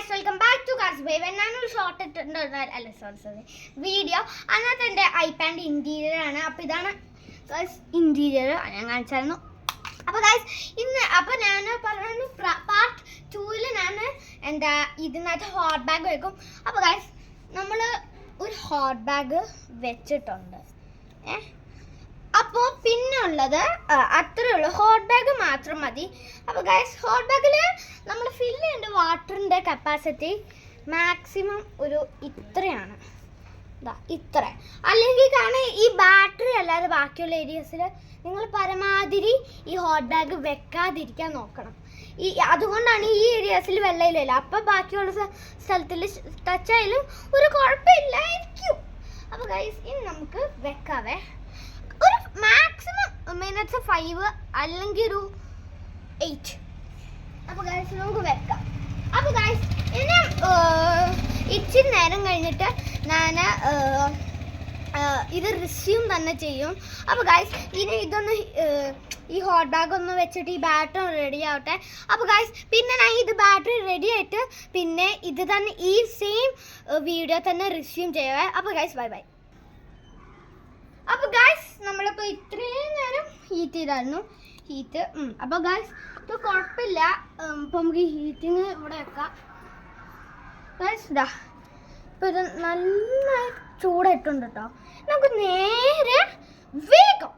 Guys welcome back to cars by. ഞാനൊരു short ഇട്ടിട്ടുണ്ടായിരുന്ന video. അതിനകത്ത് എൻ്റെ ഐപാഡിൻ്റെ ഇൻറ്റീരിയർ ആണ്. അപ്പോൾ ഇതാണ് ഗൈസ് ഇൻറ്റീരിയർ ഞാൻ കാണിച്ചായിരുന്നു. അപ്പോൾ ഗൈസ് ഞാൻ പറഞ്ഞു പാർട്ട് 2 ഞാൻ എന്താ ഇതിനകത്ത് ഹോട്ട് ബാഗ് വെക്കും. അപ്പോൾ ഗൈസ് നമ്മൾ ഒരു ഹോട്ട് ബാഗ് വെച്ചിട്ടുണ്ട്. അപ്പോൾ പിന്നെ ഉള്ളത് അത്രേ ഉള്ളൂ, ഹോട്ട് ബാഗ് മാത്രം മതി. അപ്പോൾ ഗൈസ് ഹോട്ട് ബാഗിൽ നമ്മൾ ഫില്ല് ചെയ്യേണ്ട വാട്ടറിൻ്റെ കപ്പാസിറ്റി മാക്സിമം ഒരു ഇത്രയാണ്, ഇത്ര. അല്ലെങ്കിൽ കാരണം ഈ ബാറ്ററി അല്ലാതെ ബാക്കിയുള്ള ഏരിയസിൽ നിങ്ങൾ പരമാവധി ഈ ഹോട്ട് ബാഗ് വെക്കാതിരിക്കാൻ നോക്കണം. അതുകൊണ്ടാണ് ഈ ഏരിയാസിൽ വെള്ളമില്ല. അപ്പോൾ ബാക്കിയുള്ള സ്ഥലത്തിൽ ടച്ചായാലും ഒരു കുഴപ്പമില്ലായിരിക്കും. അപ്പോൾ ഗൈസ് ഇനി നമുക്ക് വെക്കാവേ. ഒരു മാക്സിമം മിനിറ്റ്സ് 5 അല്ലെങ്കിൽ ഒരു 8. അപ്പോൾ ഗൈസ് നമുക്ക് വെക്കാം. അപ്പോൾ ഗൈസ് ഇനി ഇച്ചിരി നേരം കഴിഞ്ഞിട്ട് ഞാൻ ഇത് റിസ്യൂം തന്നെ ചെയ്യും. അപ്പോൾ ഗൈസ് ഇനി ഇതൊന്ന് ഈ ഹോട്ട് ബാഗ് ഒന്ന് വെച്ചിട്ട് ഈ ബാറ്ററി റെഡി ആവട്ടെ. അപ്പോൾ ഗൈസ് പിന്നെ ഞാൻ ഇത് ബാറ്ററി റെഡി ആയിട്ട് പിന്നെ ഇത് തന്നെ ഈ സെയിം വീഡിയോ തന്നെ റിസ്യൂം ചെയ്യുവേ. അപ്പോൾ ഗൈസ് ബൈ ബൈ. അപ്പോൾ ഗൈസ് നമ്മളിപ്പോൾ ഇത്രയും നേരം ഹീറ്റ് ചെയ്തായിരുന്നു. അപ്പോൾ ഗൈസ് ഇത് കുഴപ്പമില്ല. ഇപ്പോൾ നമുക്ക് ഹീറ്റിങ് ഇവിടെ വെക്കാം. ഗൈസ് ഇതാ ഇപ്പോൾ ഇത് നന്നായി ചൂടായിട്ടുണ്ട് കേട്ടോ. നമുക്ക് നേരെ വേഗം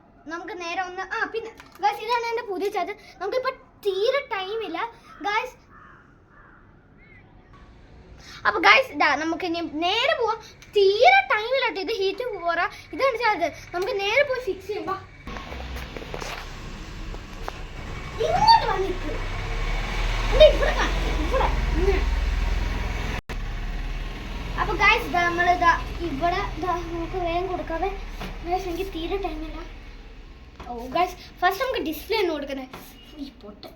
ഒന്ന് പിന്നെ ഗൈസ് ഇതാണ് എൻ്റെ പുതിയ ചാർജർ. നമുക്കിപ്പോൾ തീരെ ടൈമില്ല ഗൈസ്. അപ്പോൾ ഗൈസ് ഇതാ നമുക്ക് ഇനി നേരെ പോവാം. തീരെ ടൈമില്ലാട്ടോ, ഇത് ഹീറ്റ് പോരാ. ഇതാണ് ചാർജർ. നമുക്ക് നേരെ പോയി ഫിക്സ് ചെയ്യുമ്പോൾ ഇങ്ങോട്ട് വന്നിട്ട് ഇവിടെ. അപ്പോൾ ഗൈസ് നമ്മളിതാ ഇവിടെ നമുക്ക് വേഗം കൊടുക്കാതെ. ഗൈസ് എനിക്ക് തീരെ ടൈമില്ല. ഓ ഗൈസ് ഫസ്റ്റ് നമുക്ക് ഡിസ്പ്ലേ ഒന്ന് കൊടുക്കുന്നത്. ഈ പൊട്ട്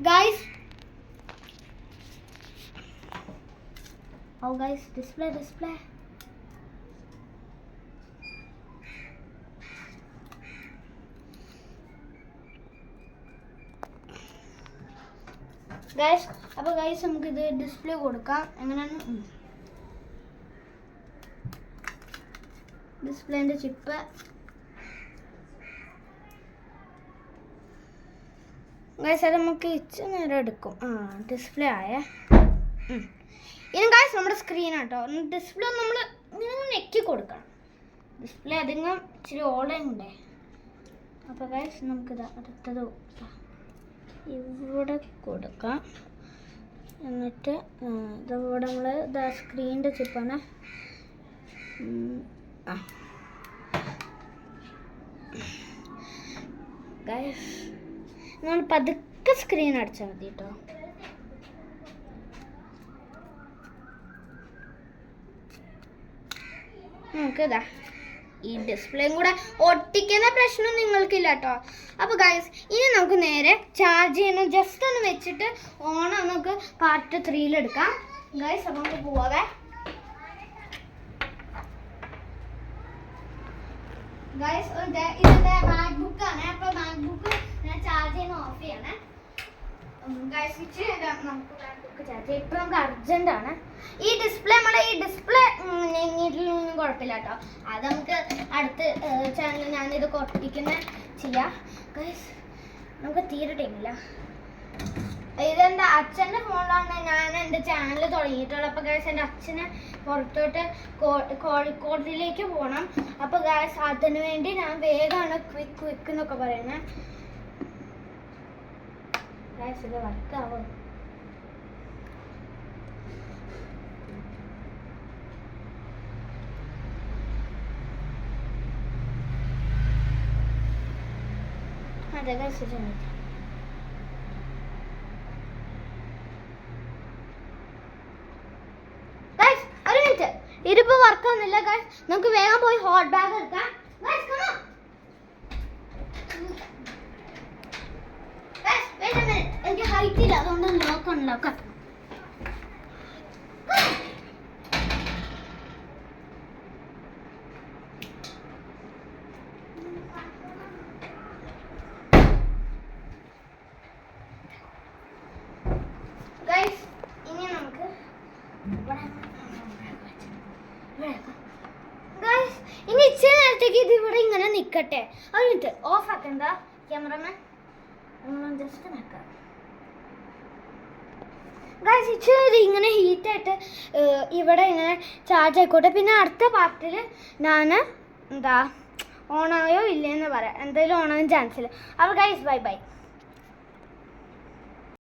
guys. Oh guys, display guys. അപ്പോൾ ഗൈസ് നമുക്ക് ഇത് ഡിസ്പ്ലേ കൊടുക്കാം. എങ്ങനെയാണ് ഡിസ്പ്ലേൻ്റെ ചിപ്പ് ഗൈസ് അത് നമുക്ക് ഇച്ചിരി നേരം എടുക്കും. ഡിസ്പ്ലേ ആയേ. ഇനി ഗൈസ് നമ്മുടെ സ്ക്രീൻ ആട്ടോ. ഡിസ്പ്ലേ നമ്മൾ ഇങ്ങനെ നെക്കി കൊടുക്കണം. ഡിസ്പ്ലേ അധികം ഇച്ചിരി ഓളയുണ്ടേ. അപ്പോൾ ഗൈസ് നമുക്കിത് അടുത്തത് ഇവിടെ കൊടുക്കാം. എന്നിട്ട് ഇതിവിടെ നമ്മൾ ഇതാ സ്ക്രീനിൻ്റെ ചിപ്പാണ്. ഗൈസ് നമ്മൾ പതുക്കെ സ്ക്രീൻ അടിച്ചാൽ മതി കേട്ടോ. നമുക്കിതാ ഈ ഡിസ്പ്ലേയും കൂടെ ഒട്ടിക്കുന്ന പ്രശ്നം നിങ്ങൾക്കില്ല കേട്ടോ. അപ്പോൾ ഗൈസ് ഇനി നമുക്ക് നേരെ ചാർജ് ചെയ്യണം. ജസ്റ്റ് ഒന്ന് വെച്ചിട്ട് ഓണം നമുക്ക് പാർട്ട് 3 എടുക്കാം ഗൈസ്. അപ്പോൾ നമുക്ക് പോവാവേ. ഗൈസ് ഇതെൻ്റെ മാക്ബുക്കാണ്. അപ്പോൾ മാക്ബുക്ക് ഞാൻ ചാർജ് ചെയ്യുന്ന ഓഫ് ചെയ്യണേ ഗൈസ്. ഇച്ചിരി നമുക്ക് മാക്ബുക്ക് ചാർജ് ചെയ്യാം. ഇപ്പോൾ നമുക്ക് അർജൻറ്റാണ്. ഈ ഡിസ്പ്ലേ നീങ്ങിയിട്ടൊന്നും കുഴപ്പമില്ല കേട്ടോ. അത് നമുക്ക് അടുത്ത ചാനലിൽ ഞാനിത് ഒട്ടിക്കുന്ന ചെയ്യാം ഗൈസ്. നമുക്ക് തീരെ ടൈമില്ല. ഇതെൻ്റെ അച്ഛൻ്റെ ഫോണിലാണ് ഞാൻ എൻ്റെ ചാനൽ തുടങ്ങിയിട്ടുള്ളത്. അപ്പോൾ ഗൈസ് എൻ്റെ അച്ഛന് പുറത്തോട്ട് കോഴിക്കോടിലേക്ക് പോകണം. അപ്പോൾ ഗൈസ് അതിന് വേണ്ടി ഞാൻ വേഗമാണ് ക്വിക്ക് എന്നൊക്കെ പറയുന്നത് ഗൈസ്. ഇത് വർക്കാവോ? അതെ ഗൈസ് ഒരു മിനിറ്റ്. ഇതിപ്പോ വർക്കാവുന്നില്ല ഗൈസ്. നമുക്ക് വേഗം പോയി ഹോട്ട് ബാഗ് എടുക്കാം guys. Come on guys. Wait a minute. എനിക്ക് ഹൈറ്റ് ഇല്ല, അതുകൊണ്ട് നോക്കാം. അപ്പോഴത്തേക്ക് ഇത് ഇവിടെ ഇങ്ങനെ നിൽക്കട്ടെ. ഒരു മിനിറ്റ് ഓഫ് ആക്കണ്ട ക്യാമറമാൻ, ജസ്റ്റ് നിൽക്കാം ഗൈസ്. ഇച്ചിരി ഇങ്ങനെ ഹീറ്റായിട്ട് ഇവിടെ ഇങ്ങനെ ചാർജ് ആയിക്കോട്ടെ. പിന്നെ അടുത്ത പാർട്ടിൽ ഞാൻ എന്താ ഓണായോ ഇല്ലയെന്ന് പറയാം. എന്തായാലും ഓണാകാൻ ചാൻസ് ഇല്ല. അപ്പോൾ ഗൈസ് ബൈ ബൈ.